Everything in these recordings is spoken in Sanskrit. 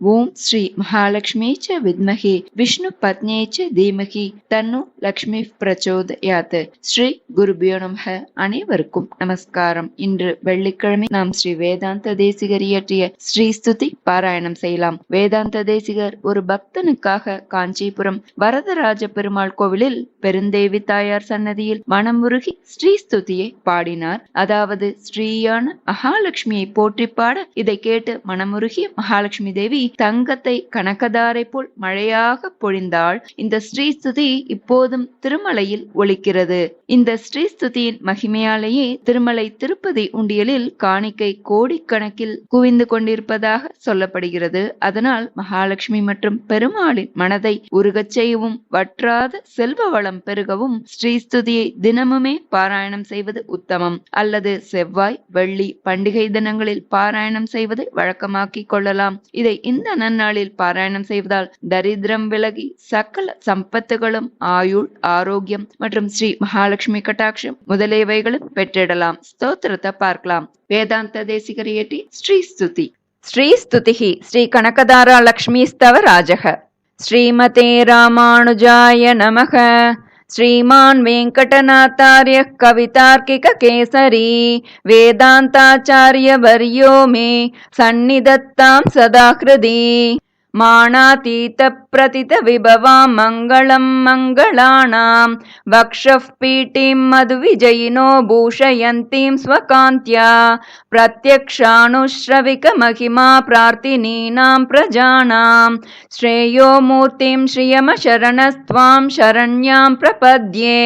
ஓம் ஸ்ரீ மகாலட்சுமி ச வித்மஹே விஷ்ணு பத்னியை ச தீமஹி தன்னு லக்ஷ்மி பிரச்சோதயாத். ஸ்ரீ குருபியோ நமஹ. அனைவருக்கும் நமஸ்காரம். இன்று வெள்ளிக்கிழமை நாம் ஸ்ரீ வேதாந்த தேசிகர் இயற்றிய ஸ்ரீ ஸ்துதி பாராயணம் செய்யலாம். வேதாந்த தேசிகர் ஒரு பக்தனுக்காக காஞ்சிபுரம் வரதராஜ பெருமாள் கோவிலில் பெருந்தேவி தாயார் சன்னதியில் மனமுருகி ஸ்ரீ ஸ்துதியை பாடினார். அதாவது ஸ்ரீயான மகாலட்சுமியை போற்றி பாட இதை கேட்டு மனமுருகிய மகாலட்சுமி தேவி தங்கத்தை கனகதாரை போல் மழையாக பொழிந்தாள். இந்த ஸ்ரீஸ்துதி இப்போதும் திருமலையில் ஒலிக்கிறது. இந்த ஸ்ரீஸ்துதியின் மகிமையாலேயே திருமலை திருப்பதி உண்டியலில் காணிக்கை கோடிக்கணக்கில் குவிந்து கொண்டிருப்பதாக சொல்லப்படுகிறது. அதனால் மகாலட்சுமி மற்றும் பெருமாளின் மனதை உருகச் செய்யவும் வற்றாத செல்வ வளம் பெருகவும் ஸ்ரீஸ்துதியை தினமுமே பாராயணம் செய்வது உத்தமம். அல்லது செவ்வாய் வெள்ளி பண்டிகை தினங்களில் பாராயணம் செய்வது வழக்கமாக்கிக் கொள்ளலாம். இதை இந்த நன்னாளில் பாராயணம் செய்வதால் தரித்திரம் விலகி சகல சம்பத்துகளும் ஆயுள் ஆரோக்கியம் மற்றும் ஸ்ரீ மகாலட்சுமி கட்டாட்சம் முதலியவைகளும் பெற்றிடலாம். ஸ்தோத்திரத்தை பார்க்கலாம். வேதாந்த தேசிகர் இயற்றி ஸ்ரீ ஸ்துதி. ஸ்ரீ ஸ்துதிஹி ஸ்ரீ கனகதாரா லக்ஷ்மி ஸ்தவ ராஜக. ஸ்ரீமதே ராமானுஜாய நமக. श्रीमान् वेङ्कटनाथार्यः कवितार्किककेसरी वेदान्ताचार्यवर्यो मे सन्निधत्तां सदा हृदि. मानातीतप्रतितविभवां मङ्गलं मङ्गलानां वक्षः पीठीं मधुविजयिनो भूषयन्तीं स्वकान्त्या प्रत्यक्षानुश्रविकमहिमा प्रार्थिनीनां प्रजानां श्रेयो मूर्तिं श्रियमशरणस्त्वां शरण्यां प्रपद्ये.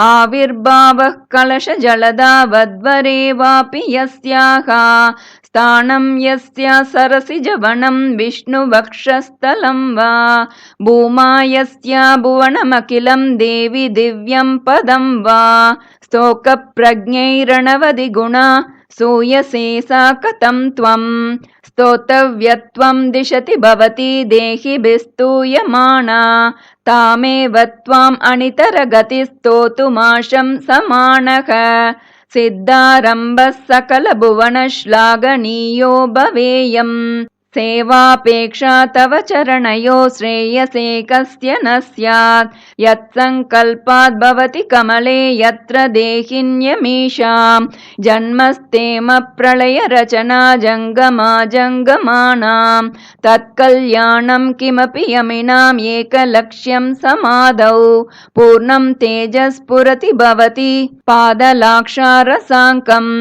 आविर्भावः कलशजलदावद्वरे वापि यस्याः स्थानं यस्या सरसिजवनं विष्णुवक्षस्थलं वा भूमा यस्या भुवनमखिलं देवि दिव्यं पदं वा स्तोकप्रज्ञैरणवधिगुणा सूयसे सा कथं त्वं स्तोतव्यत्वं दिशति भवती देहिभिस्तूयमाना तामेव त्वाम् अनितरगतिस्तोतुमाशं समानः सिद्धारम्भः सकलभुवनश्लाघनीयो भवेयम् सेवापेक्षा तव चरणयो श्रेयसे कस्य न स्यात् यत्सङ्कल्पाद् भवति कमले यत्र देहिन्यमीषां जन्मस्तेम प्रलय रचना जङ्गमा जङ्गमानां तत्कल्याणं किमपि यमिनाम् एकलक्ष्यं समाधौ पूर्णं तेजस्फुरति भवति पादलाक्षारसाङ्कम्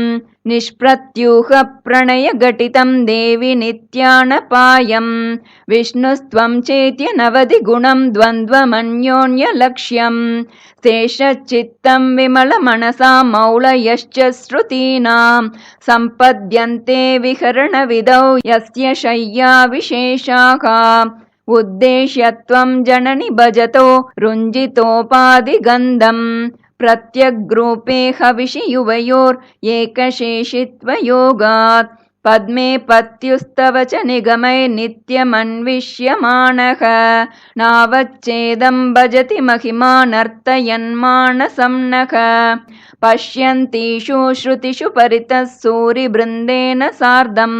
निष्प्रत्यूह प्रणय घटितं देवि नित्यानपायं विष्णुस्त्वं चेत्य नवधि गुणं द्वन्द्वमन्योन्य लक्ष्यं शेषचित्तं विमल मनसा मौलयश्च श्रुतीनां सम्पद्यन्ते विहरण विधौ यस्य शय्या विशेषाः उद्देश्यत्वं जननि भजतो रुञ्जितोपाधिगन्धम् प्रत्यग्रूपे हविषि युवयोर् एकशेषित्वयोगात् पद्मे पत्युस्तव च निगमैर्नित्यमन्विष्यमाणः नावच्चेदं भजति महिमानर्तयन्मानसं नः पश्यन्तीषु श्रुतिषु परितः सूरिवृन्देन सार्धं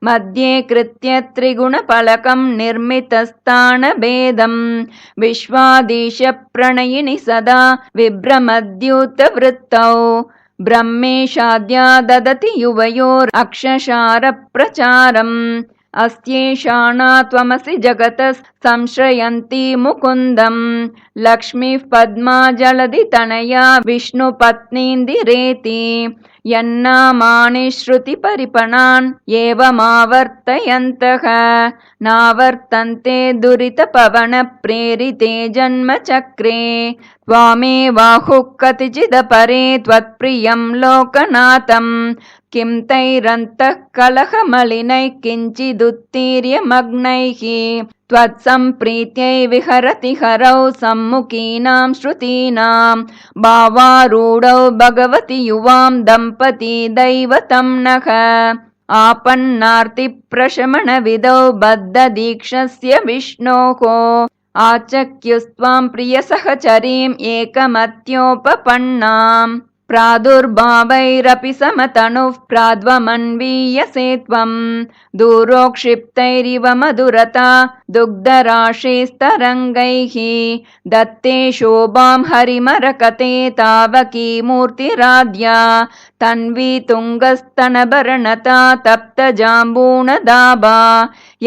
मध्ये कृत्य त्रिगुणफलकं निर्मितस्थानभेदं विश्वाधीश प्रणयिनि सदा विभ्रमद्यूतवृत्तौ ब्रह्मेशाद्या ददति युवयोरक्षशारप्रचारम् अस्येषाणा त्वमसि जगतः संश्रयन्ति मुकुन्दं लक्ष्मीः पद्मा जलधि तनया विष्णुपत्नीन्दिरेति यन्नामानि श्रुतिपरिपणान् एवमावर्तयन्तः नावर्तन्ते दुरितपवनप्रेरिते जन्मचक्रे त्वामेवाहुः कतिचिदपरे त्वत्प्रियं लोकनाथं किं तैरन्तः कलहमलिनैः किञ्चिदुत्तीर्यमग्नैः त्वत्सम्प्रीत्यै विहरति हरौ सम्मुखीनां श्रुतीनां भावारूढौ भगवति युवां दम्पती दैवतं नः आपन्नार्तिप्रशमनविधौ बद्धदीक्षस्य विष्णोः आचक्युस्त्वां प्रियसहचरीम् एकमत्योपपन्नाम् प्रादुर्भावैरपि समतनुः प्राद्वमन्वीयसे त्वं दूरोक्षिप्तैरिव मधुरता दुग्धराशेस्तरङ्गैः दत्ते शोभां हरिमरकते तावकी मूर्तिराद्या तन्वी तुङ्गस्तनभरणता तप्तजाम्बूनदाभा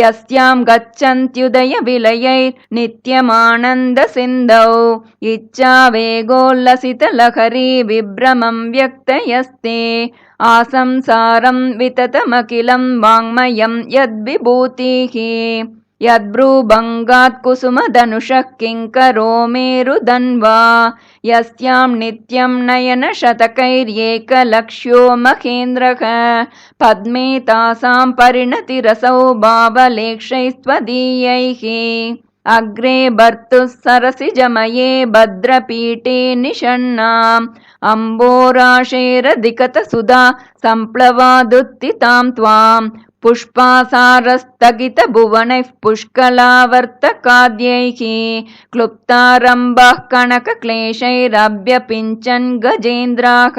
यस्यां गच्छन्त्युदयविलयैर्नित्यमानन्दसिन्धौ इच्छावेगोल्लसितलहरी विभ्रमं व्यक्तयस्ते आसंसारं विततमखिलं वाङ्मयं यद्विभूतिः यद्भ्रूभङ्गात् कुसुमधनुषः किङ्करो मेरुधन्वा यस्यां नित्यं नयनशतकैर्येकलक्ष्यो महेन्द्रः पद्मे तासां परिणतिरसौ भावलेक्षैस्त्वदीयैः अग्रे भर्तुः सरसिजमये भद्रपीठे निषण्णाम् अम्बोराशेरधिकतसुधा सम्प्लवादुत्थितां त्वां पुष्पासारस्थगितभुवनैः पुष्कलावर्तकाद्यैः क्लुप्तारम्भः कनकक्लेशैरभ्यपिञ्चन् गजेन्द्राः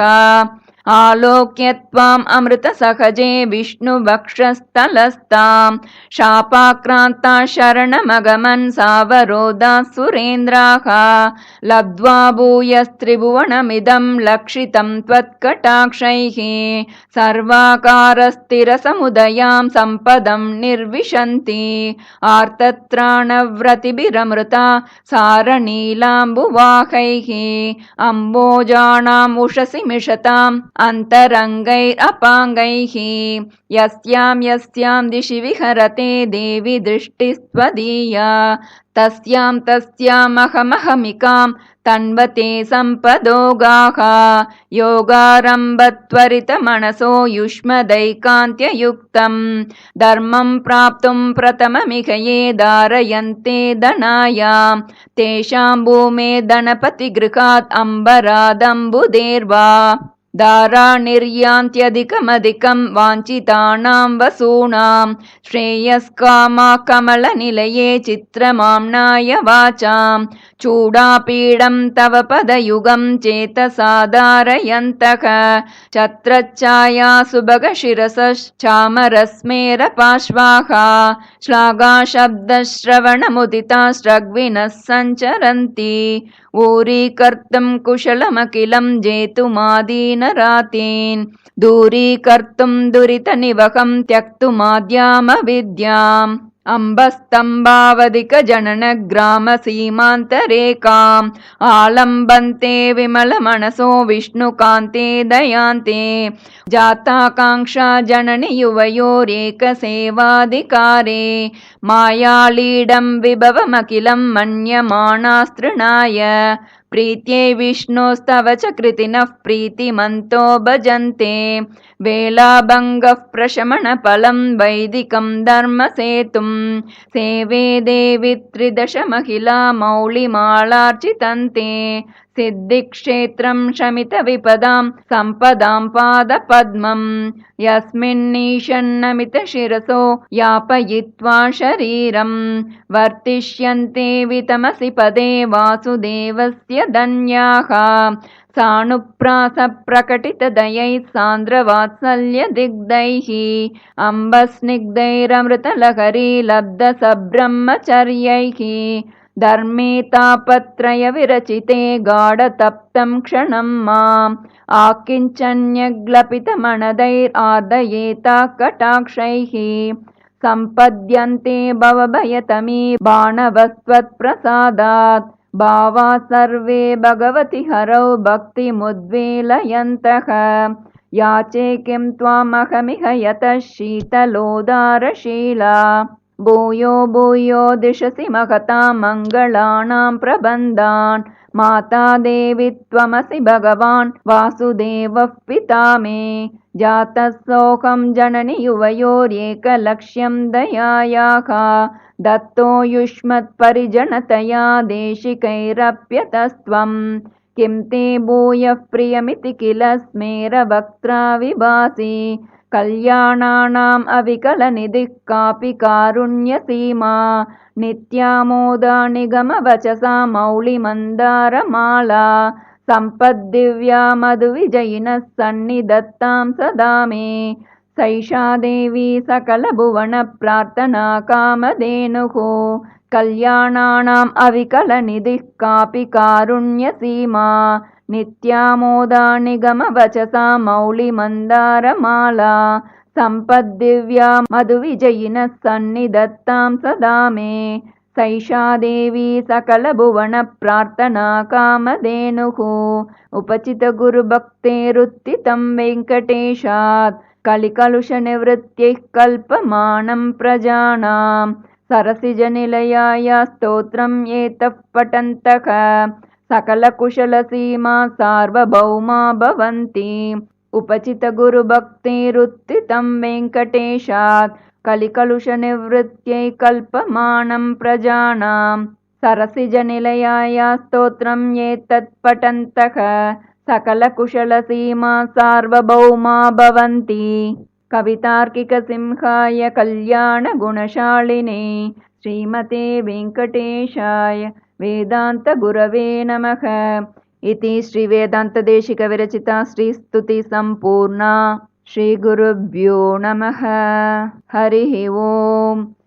आलोक्य त्वाम् अमृतसहजे विष्णुवक्षस्थलस्तां शापाक्रान्ता शरणमगमन् सावरोधाः सुरेन्द्राः लब्ध्वा भूयस्त्रिभुवनमिदं लक्षितं त्वत्कटाक्षैः सर्वाकारस्थिरसमुदयां सम्पदं निर्विशन्ति आर्तत्राणव्रतिभिरमृता सारनीलाम्बुवाहैः अम्बोजानाम् उषसि मिषताम् अन्तरङ्गैरपाङ्गैः यस्यां दिशि विहरते देवि दृष्टिस्त्वदीया तस्यामहमहमिकां तन्वते सम्पदोगाः योगारम्भत्वरितमनसो युष्मदैकान्त्ययुक्तं धर्मं प्राप्तुं प्रथममिह ये धारयन्ते धनायां तेषां भूमे धनपतिगृहात् अम्बरादम्बुधेर्वा दारा निर्यान्त्यधिकमधिकं वाञ्छितानां वसूनां श्रेयस्कामा कमलनिलये चित्रमाम्नाय वाचां चूडापीडं तव पदयुगं चेतसा धारयन्तः छत्रच्छाया सुभगशिरसश्चामरस्मेरपार्श्वाः श्लाघाशब्दश्रवणमुदिता स्रग्विनः सञ्चरन्ति ऊरीकर्तुं कुशलमखिलं जेतुमादीनरातीन् दूरीकर्तुं दुरितनिवहं त्यक्तुमाद्यामविद्याम् अम्बस्तम्भावधिकजननग्रामसीमान्तरेकाम् आलम्बन्ते विमलमनसो विष्णुकान्ते दयान्ते जाताकाङ्क्षा जननि युवयोरेकसेवाधिकारे मायालीडं विभवमखिलं मन्यमानास्तृणाय प्रीत्यै विष्णोस्तव च कृतिनः प्रीतिमन्तो भजन्ते वेलाभङ्गः प्रशमनफलं वैदिकं धर्मसेतुं सेवे देवि त्रिदशमहिला मौलिमालार्चितन्ते सिद्धिक्षेत्रं शमितविपदां सम्पदां पादपद्मं यस्मिन्नीशन्नमितशिरसो यापयित्वा शरीरं वर्तिष्यन्ते वितमसि पदे वासुदेवस्य धन्याः सानुप्रासप्रकटितदयैः सान्द्रवात्सल्यदिग्धैः अम्बस्निग्धैरमृतलहरी लब्धसब्रह्मचर्यैः धर्मे तापत्रयविरचिते गाढतप्तं क्षणं माम् आकिञ्चन्यग्लपितमनदैरार्दयेता कटाक्षैः सम्पद्यन्ते भवभयतमी बाणवस्त्वत्प्रसादात् भावा सर्वे भगवति हरौ भक्तिमुद्वेलयन्तः याचे किं त्वामहमिह यतः शीतलोदारशीला भूयो भूयो दिशसि महतां मङ्गलानां प्रबन्धान् माता देवी त्वमसि भगवान् वासुदेवः पिता मे जातः सोऽहं जननि युवयोरेकलक्ष्यं दयायाः दत्तो युष्मत्परिजनतया देशिकैरप्यतस्त्वं किं ते भूयः प्रियमिति किल स्मेरवक्त्रा विभासि कल्याणानाम् अविकलनिधिः कापि कारुण्यसीमा नित्यामोदा निगमवचसा मौलिमन्दारमाला सम्पद्दिव्या मधुविजयिनः सन्निधत्तां सदा मे। सैषा देवी सकलभुवनप्रार्थना कामधेनुः कल्याणानाम् अविकलनिधिः कापि कारुण्यसीमा। नित्यामोदा निगमवचसा मौलिमन्दारमाला सम्पद्दिव्या मधुविजयिनः सन्निधत्तां सदा मे। सैषा देवी सकलभुवनप्रार्थना कामधेनुः उपचितगुरुभक्तेरुत्थितं वेङ्कटेशात् कलिकलुषनिवृत्त्यैः कल्पमानं प्रजानां। सरसिजनिलयाय स्तोत्रं एतः पठन्तः सकलकुशलसीमा सार्वभौमा भवन्ति। उपचितगुरुभक्तेरुत्थितं वेङ्कटेशात् कलिकलुषनिवृत्त्यै कल्पमानं प्रजानां। सरसिजनिलयाय स्तोत्रं एतत् पठन्तः सकलकुशलसीमा सार्वभौमा भवन्ति। कवितार्किकसिंहाय कल्याणगुणशालिने श्रीमते वेङ्कटेशाय वेदान्तगुरवे नमः। इति श्रीवेदान्तदेशिकविरचिता श्रीस्तुतिसम्पूर्णा। श्रीगुरुभ्यो नमः। हरिः ओम्।